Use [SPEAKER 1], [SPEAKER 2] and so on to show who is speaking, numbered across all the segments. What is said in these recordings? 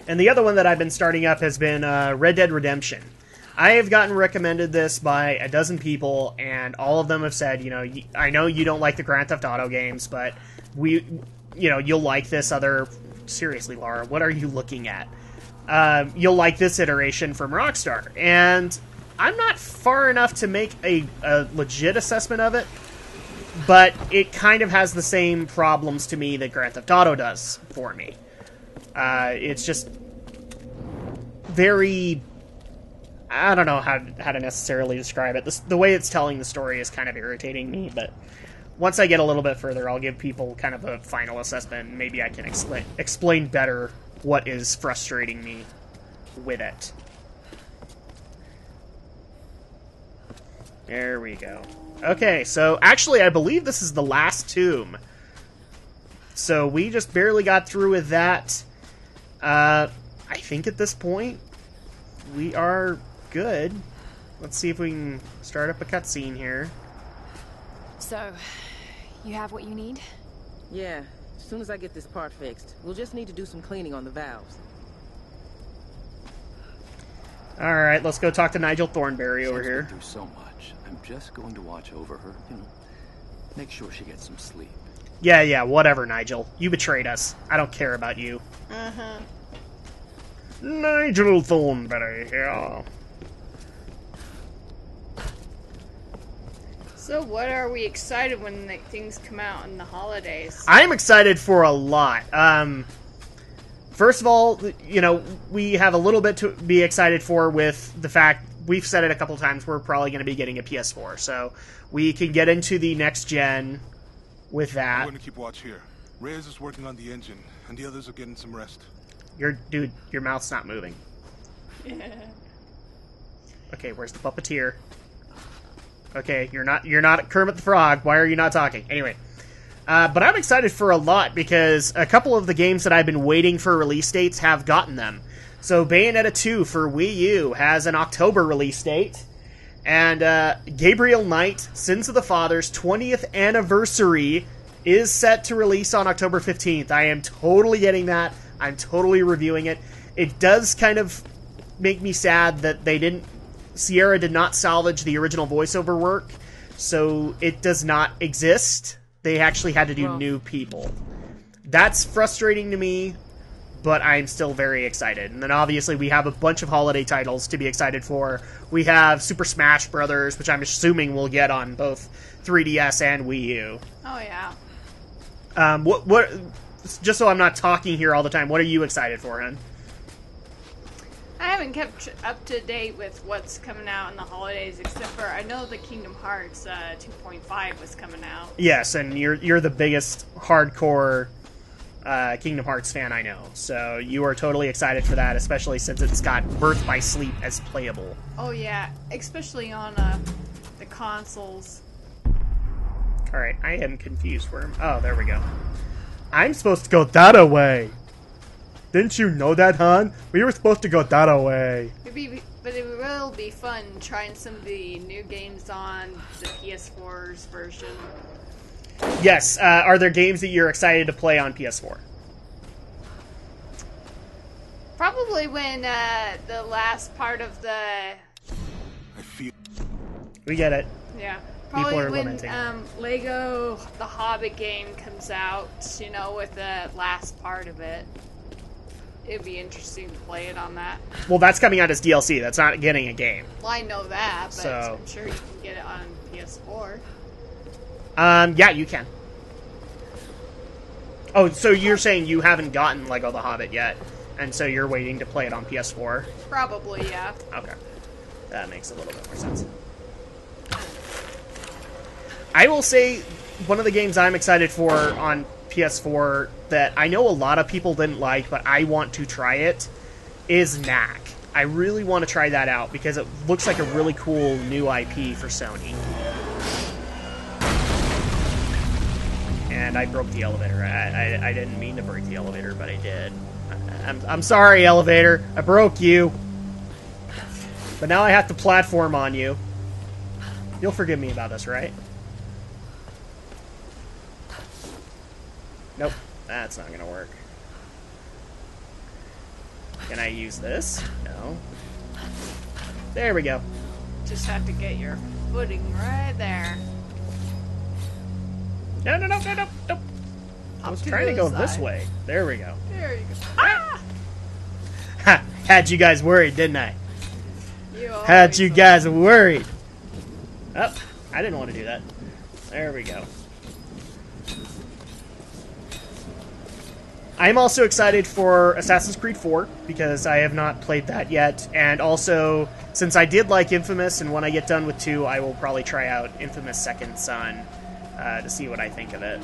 [SPEAKER 1] And the other one that I've been starting up has been Red Dead Redemption. I have gotten recommended this by a dozen people, and all of them have said, I know you don't like the Grand Theft Auto games, but you'll like this other... Seriously, Laura, what are you looking at? You'll like this iteration from Rockstar. And I'm not far enough to make a legit assessment of it, but it kind of has the same problems to me that Grand Theft Auto does for me. It's just very... I don't know how to necessarily describe it. The way it's telling the story is kind of irritating me, but once I get a little bit further, I'll give people kind of a final assessment, and maybe I can explain better what is frustrating me with it. There we go. Okay, so actually I believe this is the last tomb. So we just barely got through with that. I think at this point we are good. Let's see if we can start up a cutscene here.
[SPEAKER 2] So, you have what you need?
[SPEAKER 3] Yeah, as soon as I get this part fixed. We'll just need to do some cleaning on the valves.
[SPEAKER 1] Alright, let's go talk to Nigel Thornberry over here.
[SPEAKER 4] Through so much. I'm just going to watch over her, make sure she gets some sleep.
[SPEAKER 1] Yeah, whatever, Nigel. You betrayed us. I don't care about you.
[SPEAKER 5] Uh-huh.
[SPEAKER 1] Nigel Thornberry, yeah.
[SPEAKER 5] So what are we excited when things come out in the holidays?
[SPEAKER 1] I'm excited for a lot. First of all, we have a little bit to be excited for with the fact, we've said it a couple times, we're probably going to be getting a PS4. So we can get into the next gen with that.
[SPEAKER 6] I'm going to keep watch here. Reyes is working on the engine, and the others are getting some rest.
[SPEAKER 1] Dude, your mouth's not moving. Okay, where's the puppeteer? Okay, you're not Kermit the Frog. Why are you not talking? Anyway, but I'm excited for a lot because a couple of the games that I've been waiting for release dates have gotten them. So Bayonetta 2 for Wii U has an October release date, and Gabriel Knight, Sins of the Father's 20th anniversary is set to release on October 15th. I am totally getting that. I'm totally reviewing it. It does kind of make me sad that Sierra did not salvage the original voiceover work, so it does not exist. They actually had to do new people. That's frustrating to me, but I'm still very excited. And then obviously we have a bunch of holiday titles to be excited for. We have Super Smash Brothers, which I'm assuming we'll get on both 3DS and Wii U.
[SPEAKER 5] Oh yeah.
[SPEAKER 1] What? Just so I'm not talking here all the time, what are you excited for, hon?
[SPEAKER 5] I haven't kept up to date with what's coming out in the holidays, except for I know the Kingdom Hearts 2.5 was coming out.
[SPEAKER 1] Yes, and you're the biggest hardcore Kingdom Hearts fan I know, so you are totally excited for that, especially since it's got Birth by Sleep as playable.
[SPEAKER 5] Oh yeah, especially on the consoles.
[SPEAKER 1] Alright, I am confused. Oh, there we go. I'm supposed to go that way. Didn't you know that, hon? We were supposed to go that way.
[SPEAKER 5] But it will be fun trying some of the new games on the PS4's version.
[SPEAKER 1] Yes, are there games that you're excited to play on PS4?
[SPEAKER 5] Probably when the last part of the...
[SPEAKER 6] I feel...
[SPEAKER 1] We get it.
[SPEAKER 5] Yeah.
[SPEAKER 1] People
[SPEAKER 5] Probably
[SPEAKER 1] are
[SPEAKER 5] when
[SPEAKER 1] lamenting.
[SPEAKER 5] Lego The Hobbit game comes out, with the last part of it. It'd be interesting to play it on that.
[SPEAKER 1] Well, that's coming out as DLC. That's not getting a game.
[SPEAKER 5] Well, I know that, but
[SPEAKER 1] So-
[SPEAKER 5] I'm sure you can get it on PS4.
[SPEAKER 1] Yeah, you can. Oh, so you're saying you haven't gotten Lego The Hobbit yet, and so you're waiting to play it on PS4?
[SPEAKER 5] Probably, yeah.
[SPEAKER 1] Okay. That makes a little bit more sense. I will say, one of the games I'm excited for on PS4 that I know a lot of people didn't like, but I want to try it, is Knack. I really want to try that out, because it looks like a really cool new IP for Sony. And I broke the elevator. I didn't mean to break the elevator, but I did. I'm sorry, elevator. I broke you. But now I have to platform on you. You'll forgive me about this, right? Nope. That's not gonna work. Can I use this? No. There we go.
[SPEAKER 5] Just have to get your footing right there.
[SPEAKER 1] No. I was trying to go this way. There we go.
[SPEAKER 5] There you go. Ah!
[SPEAKER 1] Ha! Had you guys worried, didn't I?
[SPEAKER 5] You
[SPEAKER 1] Had you
[SPEAKER 5] always-
[SPEAKER 1] guys worried. Oh, I didn't want to do that. There we go. I'm also excited for Assassin's Creed 4 because I have not played that yet, and also since I did like Infamous, and when I get done with 2, I will probably try out Infamous Second Son to see what I think of it.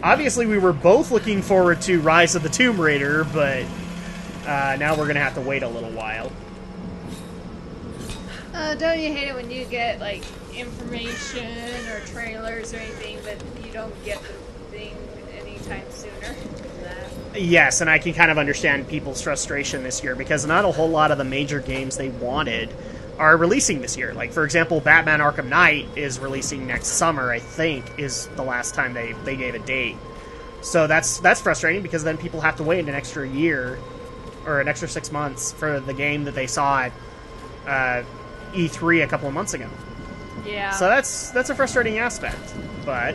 [SPEAKER 1] Obviously, we were both looking forward to Rise of the Tomb Raider, but now we're going to have to wait a little while.
[SPEAKER 5] Don't you hate it when you get, like, information or trailers or anything, but you don't get the thing anytime sooner?
[SPEAKER 1] Yes, and I can kind of understand people's frustration this year because not a whole lot of the major games they wanted are releasing this year. Like, for example, Batman Arkham Knight is releasing next summer, I think, is the last time they gave a date. So that's frustrating because then people have to wait an extra year or an extra 6 months for the game that they saw at E3 a couple of months ago.
[SPEAKER 5] Yeah.
[SPEAKER 1] So that's a frustrating aspect, but...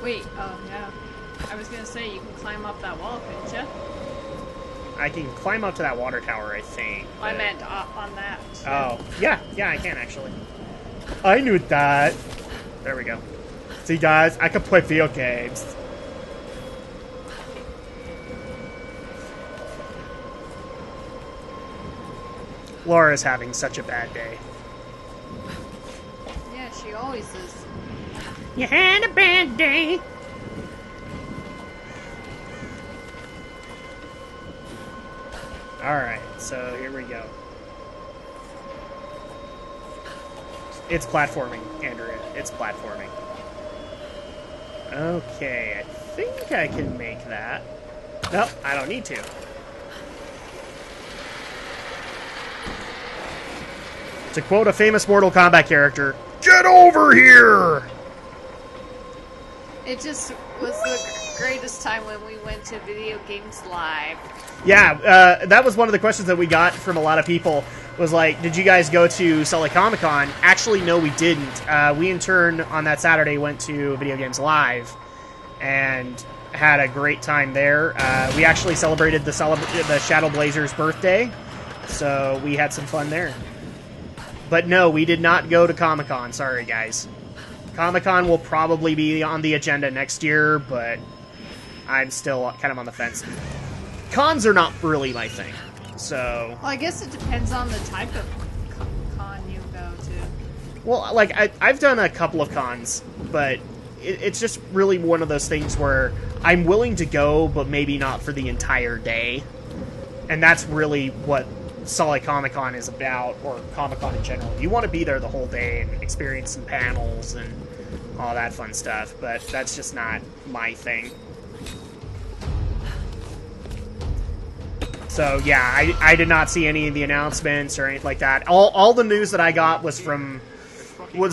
[SPEAKER 5] Wait, oh, yeah. I was gonna say, you can climb up that wall, couldn't you?
[SPEAKER 1] I can climb up to that water tower, I think.
[SPEAKER 5] I
[SPEAKER 1] but-
[SPEAKER 5] meant up on that.
[SPEAKER 1] Oh, yeah, I can actually. I knew that. There we go. See, guys, I can play video games. Laura's having such a bad day.
[SPEAKER 5] Yeah, she always is.
[SPEAKER 1] You had a bad day. Alright, so here we go. It's platforming, Andrea. It's platforming. Okay, I think I can make that. Nope, I don't need to. To quote a famous Mortal Kombat character, "Get over here!"
[SPEAKER 5] It just was the greatest time when we went to Video Games Live.
[SPEAKER 1] Yeah, that was one of the questions that we got from a lot of people, was like, did you guys go to Sully Comic Con? Actually, no, we didn't. We, in turn, on that Saturday, went to Video Games Live and had a great time there. We actually celebrated the Shadow Blazer's birthday, so we had some fun there. But no, we did not go to Comic Con. Sorry, guys. Comic Con will probably be on the agenda next year, but I'm still kind of on the fence. Cons are not really my thing, so...
[SPEAKER 5] Well, I guess it depends on the type of con you go to.
[SPEAKER 1] Well, like, I've done a couple of cons, but it's just really one of those things where I'm willing to go, but maybe not for the entire day. And that's really what Solid Comic-Con is about, or Comic-Con in general. You want to be there the whole day and experience some panels and all that fun stuff, but that's just not my thing. So, yeah, I did not see any of the announcements or anything like that. All the news that I got was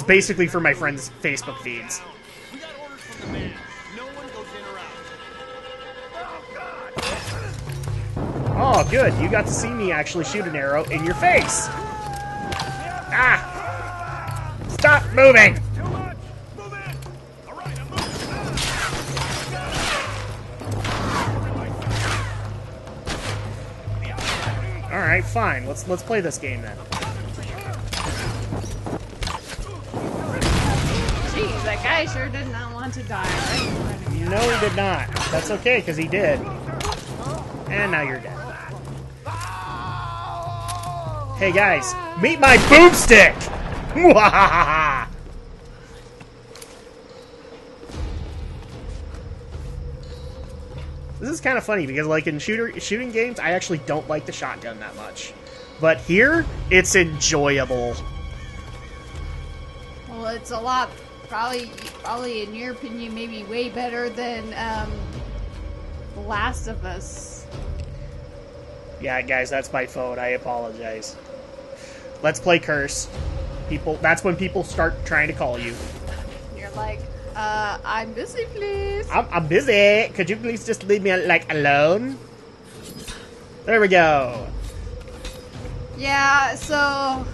[SPEAKER 1] basically from my friends' Facebook feeds.
[SPEAKER 7] We got orders from the man. No one goes in or out.
[SPEAKER 1] Oh, good. You got to see me actually shoot an arrow in your face. Ah! Stop moving!
[SPEAKER 7] Too much. Move in. All right, I'm moving.
[SPEAKER 1] All right, fine. Let's play this game then.
[SPEAKER 5] Geez, that guy sure did not want to die right in front of you.
[SPEAKER 1] No, he did not. That's okay, because he did. And now you're dead. Hey guys, meet my boomstick! Mwahaha! This is kind of funny because, like, in shooting games, I actually don't like the shotgun that much. But here, it's enjoyable.
[SPEAKER 5] Well, it's a lot, probably in your opinion, maybe way better than The Last of Us.
[SPEAKER 1] Yeah, guys, that's my phone. I apologize. Let's play Curse. That's when people start trying to call you.
[SPEAKER 5] You're like, I'm busy, please.
[SPEAKER 1] I'm busy. Could you please just leave me, like, alone? There we go.
[SPEAKER 5] Yeah, so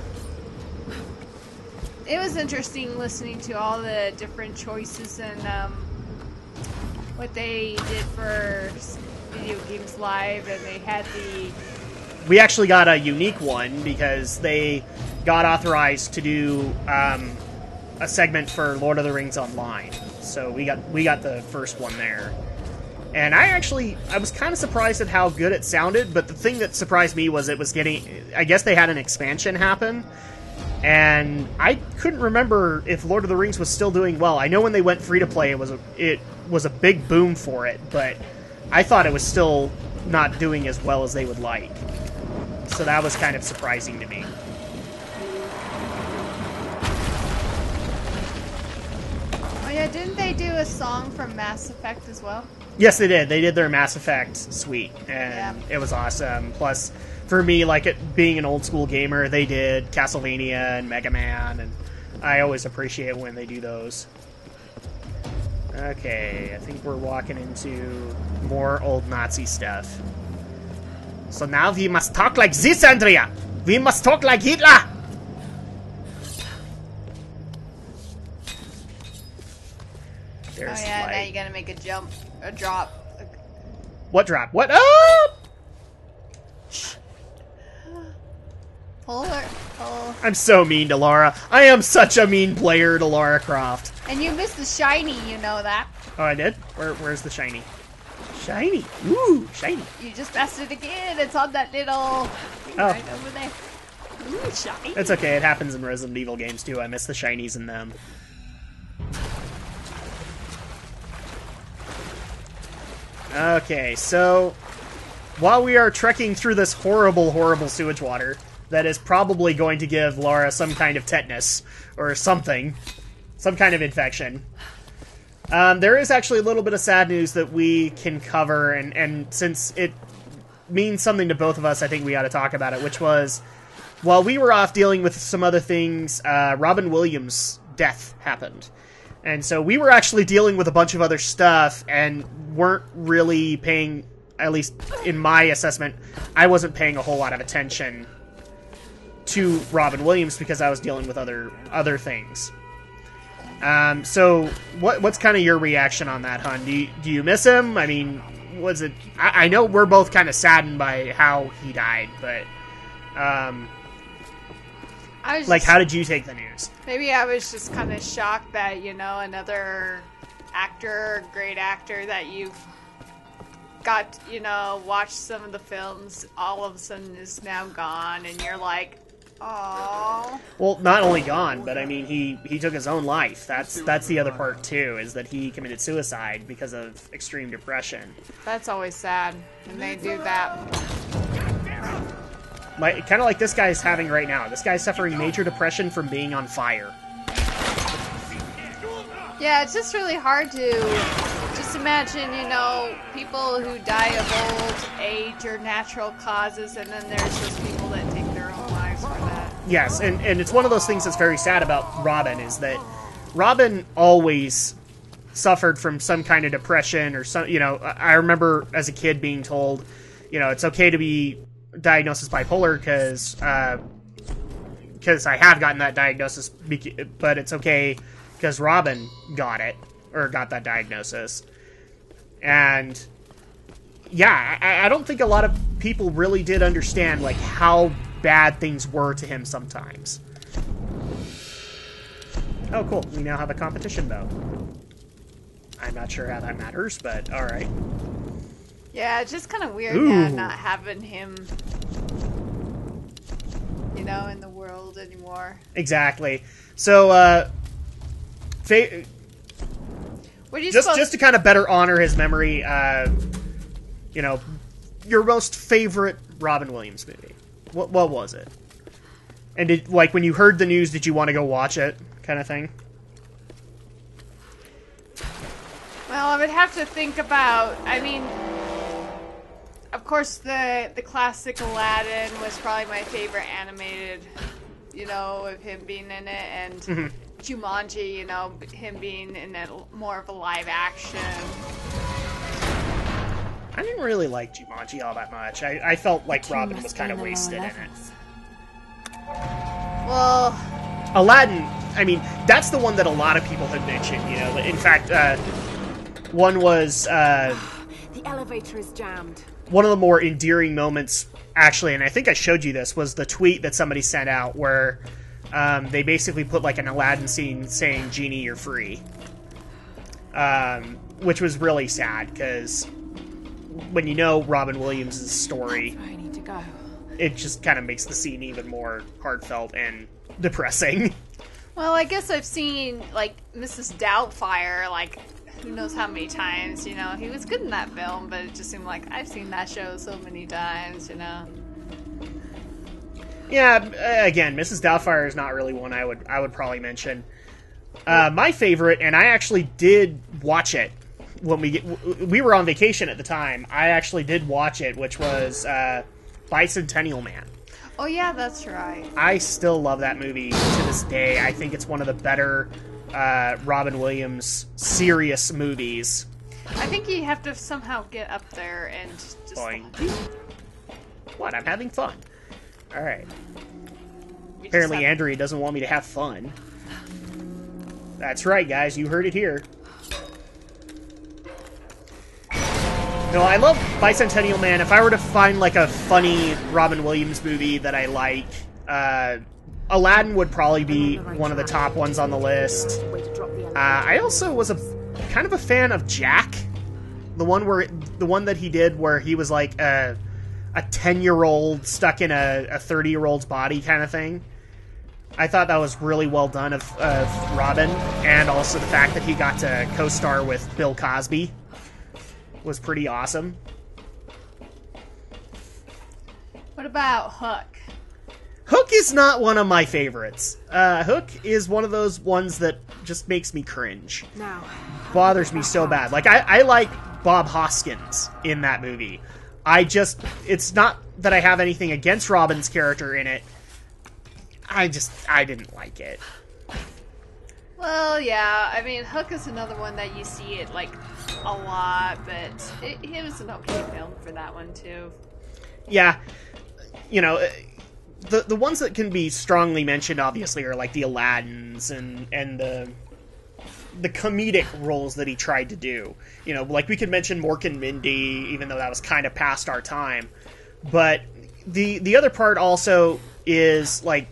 [SPEAKER 5] it was interesting listening to all the different choices and what they did for Video Games Live, and they had
[SPEAKER 1] We actually got a unique one because they got authorized to do a segment for Lord of the Rings Online. So we got the first one there. And I was kind of surprised at how good it sounded, but the thing that surprised me was it was I guess they had an expansion happen, and I couldn't remember if Lord of the Rings was still doing well. I know when they went free-to-play, it was a big boom for it, but I thought it was still not doing as well as they would like. So that was kind of surprising to me.
[SPEAKER 5] Oh yeah, didn't they do a song from Mass Effect as well?
[SPEAKER 1] Yes, they did. They did their Mass Effect suite, and It was awesome. Plus, for me, like it being an old school gamer, they did Castlevania and Mega Man, and I always appreciate when they do those. Okay, I think we're walking into more old Nazi stuff. So now we must talk like this, Andrea! We must talk like Hitler! There's
[SPEAKER 5] Oh yeah,
[SPEAKER 1] light.
[SPEAKER 5] now you gotta make a drop.
[SPEAKER 1] What drop? What? Oh!
[SPEAKER 5] Pull her. Pull.
[SPEAKER 1] I'm so mean to Lara. I am such a mean player to Lara Croft.
[SPEAKER 5] And you missed the shiny, you know that.
[SPEAKER 1] Oh, I did? Where's the shiny? Shiny. Ooh, shiny.
[SPEAKER 5] You just messed it again. It's on that little thing right over there. Ooh, shiny.
[SPEAKER 1] It's okay. It happens in Resident Evil games, too. I miss the shinies in them. Okay, so while we are trekking through this horrible, horrible sewage water that is probably going to give Lara some kind of tetanus or something, some kind of infection, there is actually a little bit of sad news that we can cover, and since it means something to both of us, I think we ought to talk about it, which was, while we were off dealing with some other things, Robin Williams' death happened. And so we were actually dealing with a bunch of other stuff and weren't really paying, at least in my assessment, I wasn't paying a whole lot of attention to Robin Williams because I was dealing with other things. So what's kind of your reaction on that, hun? Do you miss him? I mean, was it... I know we're both kind of saddened by how he died, but... like, how did you take the news?
[SPEAKER 5] Maybe I was just kind of shocked that, you know, another actor, great actor that you've got, you know, watched some of the films, all of a sudden is now gone, and you're like, oh.
[SPEAKER 1] Well, not only gone, but I mean, he took his own life. That's the other part, too, is that he committed suicide because of extreme depression.
[SPEAKER 5] That's always sad when they do that.
[SPEAKER 1] Kind of like this guy's having right now. This guy's suffering major depression from being on fire.
[SPEAKER 5] Yeah, it's just really hard to just imagine, you know, people who die of old age or natural causes, and then there's just people that take their own lives for that.
[SPEAKER 1] Yes, and it's one of those things that's very sad about Robin, is that Robin always suffered from some kind of depression or some, you know, I remember as a kid being told, you know, it's okay to be diagnosed as bipolar because I have gotten that diagnosis, but it's okay because Robin got it, or got that diagnosis. And yeah, I don't think a lot of people really did understand like how bad things were to him sometimes. Oh cool, we now have a competition bow. I'm not sure how that matters, but alright.
[SPEAKER 5] Yeah, it's just kind of weird now not having him, you know, in the world anymore.
[SPEAKER 1] Exactly. So, just to kind of better honor his memory, you know, your most favorite Robin Williams movie. What was it? And did, like, when you heard the news, did you want to go watch it, kind of thing?
[SPEAKER 5] Well, I would have to think about, I mean, of course, the classic Aladdin was probably my favorite animated, you know, of him being in it, and Jumanji, you know, him being in more of a live action.
[SPEAKER 1] I didn't really like Jumanji all that much. I felt like Robin was kind of wasted in it.
[SPEAKER 5] Well,
[SPEAKER 1] Aladdin, I mean, that's the one that a lot of people have mentioned, you know. In fact, one was...
[SPEAKER 8] The elevator is jammed.
[SPEAKER 1] One of the more endearing moments, actually, and I think I showed you this, was the tweet that somebody sent out where they basically put like an Aladdin scene saying, "Genie, you're free." Which was really sad, because when you know Robin Williams' story,
[SPEAKER 8] That's where I need to go.
[SPEAKER 1] it just kind of makes the scene even more heartfelt and depressing.
[SPEAKER 5] well, I guess I've seen like Mrs. Doubtfire, like who knows how many times. You know, he was good in that film, but it just seemed like I've seen that show so many times. You know.
[SPEAKER 1] Yeah, again, Mrs. Doubtfire is not really one I would probably mention. My favorite, and I actually did watch it when we were on vacation at the time. I actually did watch it, which was Bicentennial Man.
[SPEAKER 5] Oh yeah, that's right.
[SPEAKER 1] I still love that movie to this day. I think it's one of the better Robin Williams serious movies.
[SPEAKER 5] I think you have to somehow get up there and just.
[SPEAKER 1] Boing. What? I'm having fun. All right.
[SPEAKER 5] you just
[SPEAKER 1] Apparently,
[SPEAKER 5] have-
[SPEAKER 1] Andrea doesn't want me to have fun. That's right, guys. You heard it here. No, I love Bicentennial Man. If I were to find like a funny Robin Williams movie that I like, Aladdin would probably be one of the top ones on the list.
[SPEAKER 8] Way to drop the elevator.
[SPEAKER 1] I also was a kind of a fan of Jack, the one that he did where he was like a 10-year-old stuck in a 30-year-old's body kind of thing. I thought that was really well done of Robin, and also the fact that he got to co-star with Bill Cosby was pretty awesome.
[SPEAKER 5] What about Hook?
[SPEAKER 1] Hook is not one of my favorites. Hook is one of those ones that just makes me cringe.
[SPEAKER 8] Now,
[SPEAKER 1] Bothers me so bad. Like, I like Bob Hoskins in that movie. It's not that I have anything against Robin's character in it. I didn't like it.
[SPEAKER 5] Well, yeah. I mean, Hook is another one that you see it like a lot, but it was an okay film for that one too.
[SPEAKER 1] Yeah, you know, the ones that can be strongly mentioned, obviously, are like the Aladdins and the comedic roles that he tried to do. You know, like we could mention Mork and Mindy, even though that was kind of past our time. But the other part also is like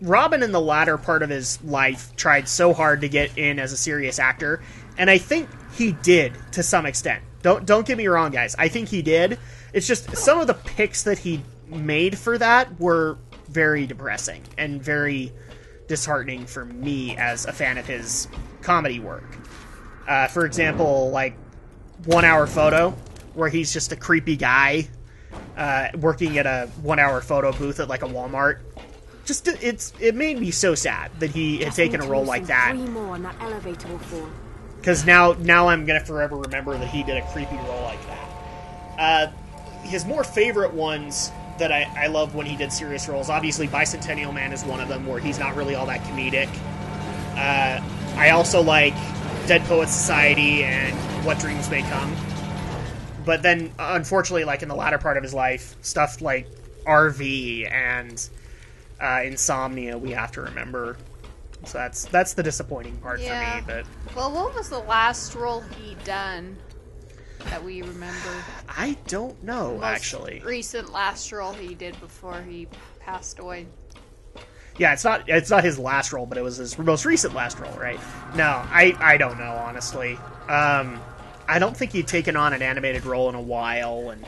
[SPEAKER 1] Robin in the latter part of his life tried so hard to get in as a serious actor, and I think he did to some extent. Don't get me wrong, guys. I think he did. It's just some of the picks that he made for that were very depressing and very disheartening for me as a fan of his comedy work. For example, like 1 Hour Photo, where he's just a creepy guy working at a 1 hour photo booth at like a Walmart. Just it made me so sad that he had taken a role like that.
[SPEAKER 8] 3 more and that elevator will fall.
[SPEAKER 1] Because now I'm gonna forever remember that he did a creepy role like that. His more favorite ones that I love when he did serious roles, obviously Bicentennial Man is one of them, where he's not really all that comedic. I also like Dead Poets Society and What Dreams May Come. But then, unfortunately, like in the latter part of his life, stuff like RV and Insomnia we have to remember. So that's the disappointing part for me. But
[SPEAKER 5] well, what was the last role he done that we remember?
[SPEAKER 1] I don't know,
[SPEAKER 5] Most
[SPEAKER 1] actually.
[SPEAKER 5] recent last role he did before he passed away.
[SPEAKER 1] Yeah, it's not his last role, but it was his most recent last role, right? No, I don't know, honestly. I don't think he'd taken on an animated role in a while, and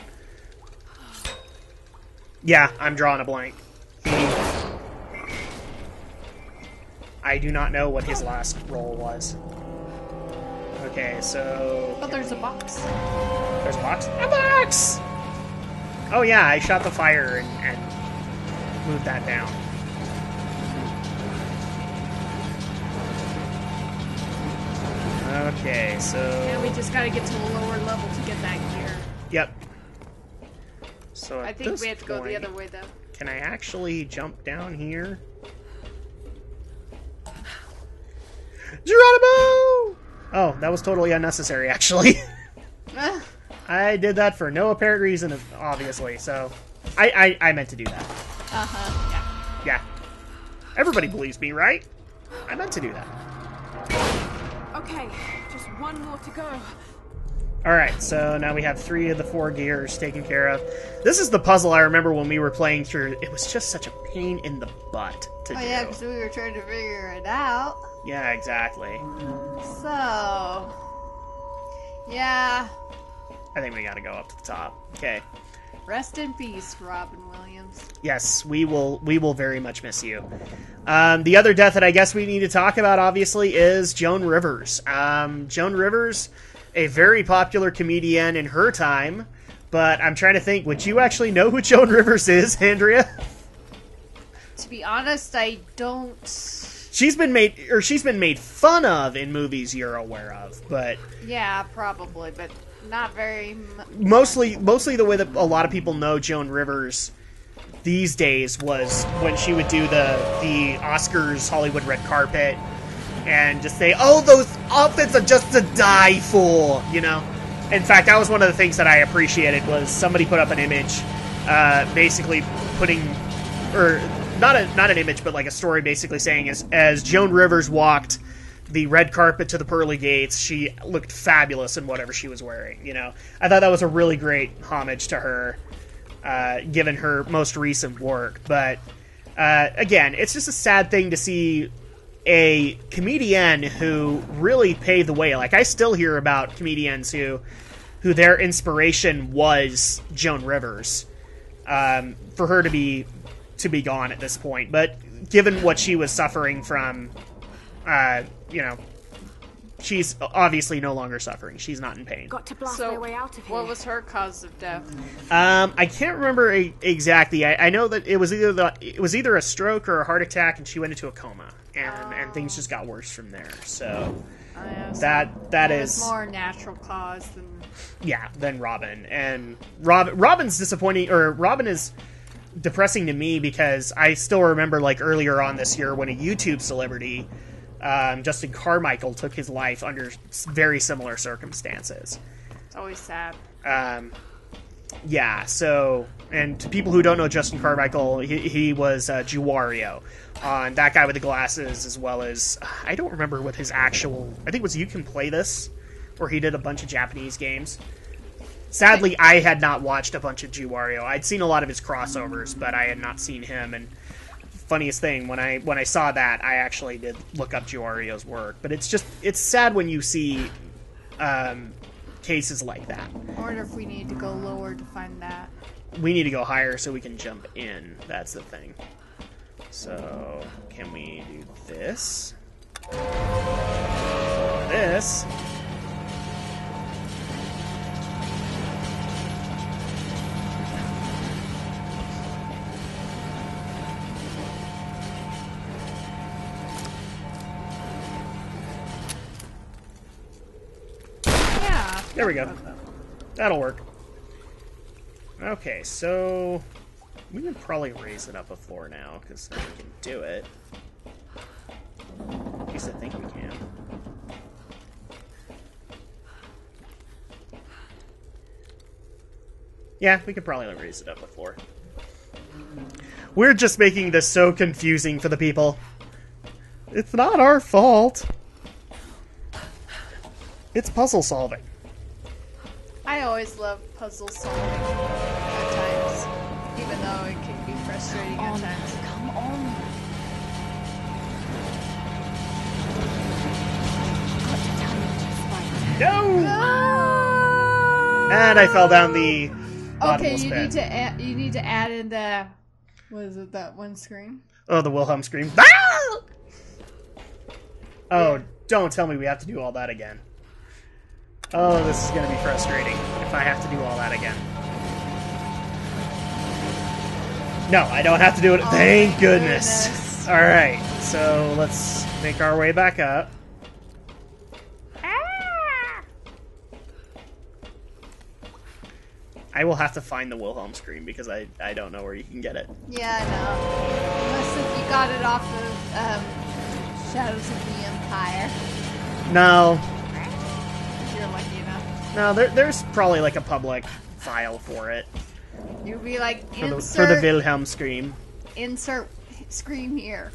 [SPEAKER 1] yeah, I'm drawing a blank. I do not know what his last role was. Okay, so...
[SPEAKER 5] But there's a box.
[SPEAKER 1] There's a box? A box! Oh yeah, I shot the fire and moved that down. Okay, so...
[SPEAKER 5] Yeah, we just gotta get to a lower level to get that gear.
[SPEAKER 1] Yep. So
[SPEAKER 5] I
[SPEAKER 1] at
[SPEAKER 5] think
[SPEAKER 1] this
[SPEAKER 5] we have to go the
[SPEAKER 1] point,
[SPEAKER 5] other way, though.
[SPEAKER 1] Can I actually jump down here? Geronimo! Oh, that was totally unnecessary, actually. I did that for no apparent reason, obviously, so... I meant to do that.
[SPEAKER 5] Uh-huh,
[SPEAKER 1] Yeah. Everybody believes me, right? I meant to do that.
[SPEAKER 8] Okay, just one more to go.
[SPEAKER 1] Alright, so now we have 3 of the 4 gears taken care of. This is the puzzle I remember when we were playing through. It was just such a pain in the butt to do.
[SPEAKER 5] Oh, yeah, because we were trying to figure it out.
[SPEAKER 1] Yeah, exactly.
[SPEAKER 5] So... Yeah.
[SPEAKER 1] I think we gotta go up to the top. Okay.
[SPEAKER 5] Rest in peace, Robin Williams.
[SPEAKER 1] Yes, we will very much miss you. The other death that I guess we need to talk about, obviously, is Joan Rivers. Joan Rivers, a very popular comedian in her time, but I'm trying to think, would you actually know who Joan Rivers is, Andrea?
[SPEAKER 5] To be honest, I don't...
[SPEAKER 1] She's been made fun of in movies you're aware of, but...
[SPEAKER 5] Yeah, probably, but not very...
[SPEAKER 1] Mostly the way that a lot of people know Joan Rivers these days was when she would do the Oscars Hollywood red carpet and just say, "Oh, those outfits are just to die for," you know? In fact, that was one of the things that I appreciated was somebody put up an image, basically putting, or not an image, but like a story basically saying as Joan Rivers walked the red carpet to the pearly gates, she looked fabulous in whatever she was wearing, you know? I thought that was a really great homage to her, given her most recent work. But, again, it's just a sad thing to see a comedian who really paved the way. Like, I still hear about comedians who their inspiration was Joan Rivers, for her to be gone at this point. But given what she was suffering from, you know, she's obviously no longer suffering. She's not in pain.
[SPEAKER 8] Got to blast my way out of here.
[SPEAKER 5] What was her cause of death?
[SPEAKER 1] I can't remember exactly. I know that it was either a stroke or a heart attack, and she went into a coma, and things just got worse from there. So that is
[SPEAKER 5] more natural cause
[SPEAKER 1] than Robin. And Robin's disappointing, or Robin is depressing to me because I still remember like earlier on this year when a YouTube celebrity, Justin Carmichael, took his life under very similar circumstances.
[SPEAKER 5] It's always sad.
[SPEAKER 1] Yeah, so, and to people who don't know Justin Carmichael, he was Juwario on That Guy with the Glasses, as well as, I don't remember what his actual, I think it was You Can Play This, where he did a bunch of Japanese games. Sadly, I had not watched a bunch of Juwario. I'd seen a lot of his crossovers, but I had not seen him, and funniest thing, when I saw that, I actually did look up Juwario's work. But it's sad when you see cases like that.
[SPEAKER 5] I wonder if we need to go lower to find that.
[SPEAKER 1] We need to go higher so we can jump in. That's the thing. So, can we do this? This. There we go. That'll work. Okay, so we can probably raise it up a floor now, because we can do it. At least I think we can. Yeah, we could probably raise it up a floor. We're just making this so confusing for the people. It's not our fault. It's puzzle solving.
[SPEAKER 5] I always love puzzle solving at times, even though it can be frustrating at times.
[SPEAKER 2] Come on. Got to tell you just right.
[SPEAKER 1] No! And I fell down the bottomless
[SPEAKER 5] Okay,
[SPEAKER 1] pit.
[SPEAKER 5] you need to add in the, what is it, that one scream?
[SPEAKER 1] Oh, the Wilhelm scream. Ah! Oh, don't tell me we have to do all that again. Oh, this is going to be frustrating if I have to do all that again. No, I don't have to do it.
[SPEAKER 5] Oh,
[SPEAKER 1] Thank goodness. Alright, so let's make our way back up.
[SPEAKER 5] Ah!
[SPEAKER 1] I will have to find the Wilhelm scream because I don't know where you can get it.
[SPEAKER 5] Yeah, I know. Unless if you got it off of Shadows of the Empire. higher.
[SPEAKER 1] No.
[SPEAKER 5] If you're lucky enough.
[SPEAKER 1] No, there's probably like a public file for it.
[SPEAKER 5] You'd be like,
[SPEAKER 1] For the Wilhelm scream.
[SPEAKER 5] insert scream here.